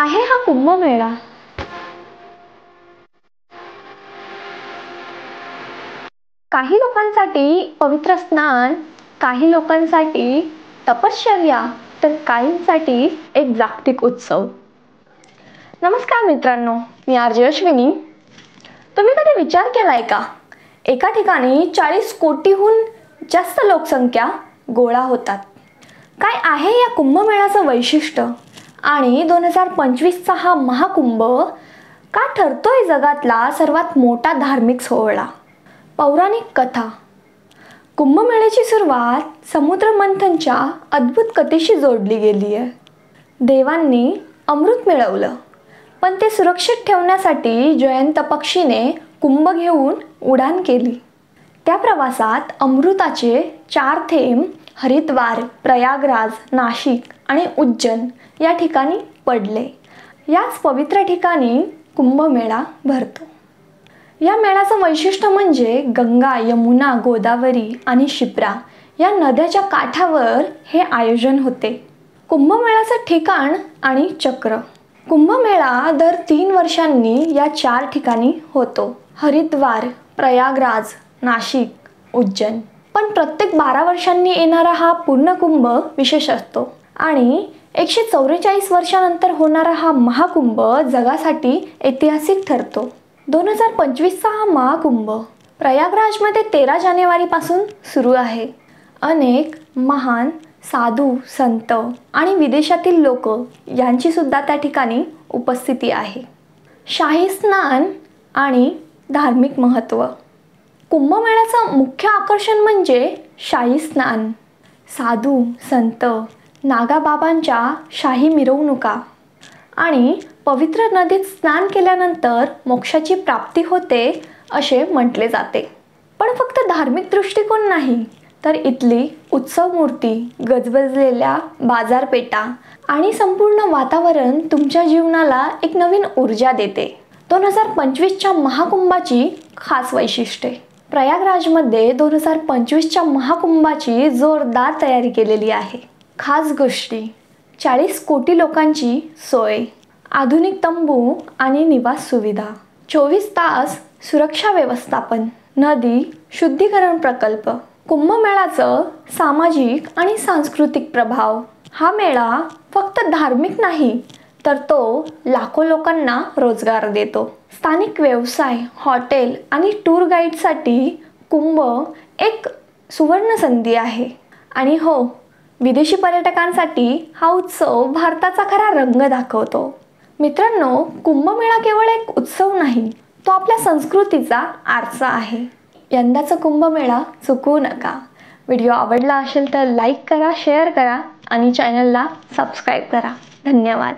आहे हा कुंभमेळा? काही लोकांसाठी पवित्र स्नान, काही लोकांसाठी तपश्चर्या, तर काहींसाठी एक जागतिक उत्सव. नमस्कार मित्रांनो, मी आरजे अश्विनी. तुम्ही कधी विचार केलाय का, एका ठिकाणी 40 कोटीहून जास्त लोकसंख्या गोळा होतात? काय आहे या कुंभमेळ्याचं वैशिष्ट्य आणि 2025चा हा महाकुंभ का ठरतोय जगातला सर्वात मोठा धार्मिक सोहळा? पौराणिक कथा. कुंभमेळ्याची सुरुवात समुद्र मंथनच्या अद्भुत कथेशी जोडली गेली आहे. देवांनी अमृत मिळवलं, पण ते सुरक्षित ठेवण्यासाठी जयंत पक्षीने कुंभ घेऊन उडान केली. त्या प्रवासात अमृताचे 4 थेंब हरिद्वार, प्रयागराज, नाशिक आणि उज्जैन या ठिकाणी पडले. याच पवित्र ठिकाणी कुंभमेळा भरतो. या मेळ्याचं वैशिष्ट्य म्हणजे गंगा, यमुना, गोदावरी आणि शिप्रा या नद्याच्या काठावर हे आयोजन होते. कुंभमेळ्याचं ठिकाण आणि चक्र. कुंभमेळा दर 3 वर्षांनी या 4 ठिकाणी होतो: हरिद्वार, प्रयागराज, नाशिक, उज्जैन. पण प्रत्येक 12 वर्षांनी येणारा हा पूर्ण कुंभ विशेष असतो आणि 144 वर्षानंतर होणारा हा महाकुंभ जगासाठी ऐतिहासिक ठरतो. 2025चा हा महाकुंभ प्रयागराजमध्ये 13 जानेवारीपासून सुरू आहे. अनेक महान साधू, संत आणि विदेशातील लोक यांची सुद्धा त्या ठिकाणी उपस्थिती आहे. शाही स्नान आणि धार्मिक महत्त्व. कुंभमेळ्याचं मुख्य आकर्षण म्हणजे शाही स्नान. साधू, संत, नागाबाबांच्या शाही मिरवणुका आणि पवित्र नदीत स्नान केल्यानंतर मोक्षाची प्राप्ती होते असे म्हटले जाते. पण फक्त धार्मिक दृष्टिकोन नाही, तर इथली उत्सव मूर्ती, गजबजलेल्या बाजारपेठा आणि संपूर्ण वातावरण तुमच्या जीवनाला एक नवीन ऊर्जा देते. 2025च्या महाकुंभाची खास वैशिष्ट्ये. प्रयागराजमध्ये 2025च्या महाकुंभाची जोरदार तयारी केलेली आहे. खास गोष्टी: 40 कोटी लोकांची सोय, आधुनिक तंबू आणि निवास सुविधा, 24 तास सुरक्षा व्यवस्थापन, नदी शुद्धीकरण प्रकल्प. कुंभमेळ्याचं सामाजिक आणि सांस्कृतिक प्रभाव. हा मेळा फक्त धार्मिक नाही, तर तो लाखो लोकांना रोजगार देतो. स्थानिक व्यवसाय, हॉटेल आणि टूर गाईडसाठी कुंभ एक सुवर्ण संधी आहे. आणि हो, विदेशी पर्यटकांसाठी हा उत्सव भारताचा खरा रंग दाखवतो. मित्रांनो, कुंभमेळा केवळ एक उत्सव नाही, तो आपल्या संस्कृतीचा आरसा आहे. यंदाचा कुंभमेळा चुकवू नका. व्हिडिओ आवडला असेल तर लाईक करा, शेअर करा आणि चॅनलला सबस्क्राईब करा. धन्यवाद.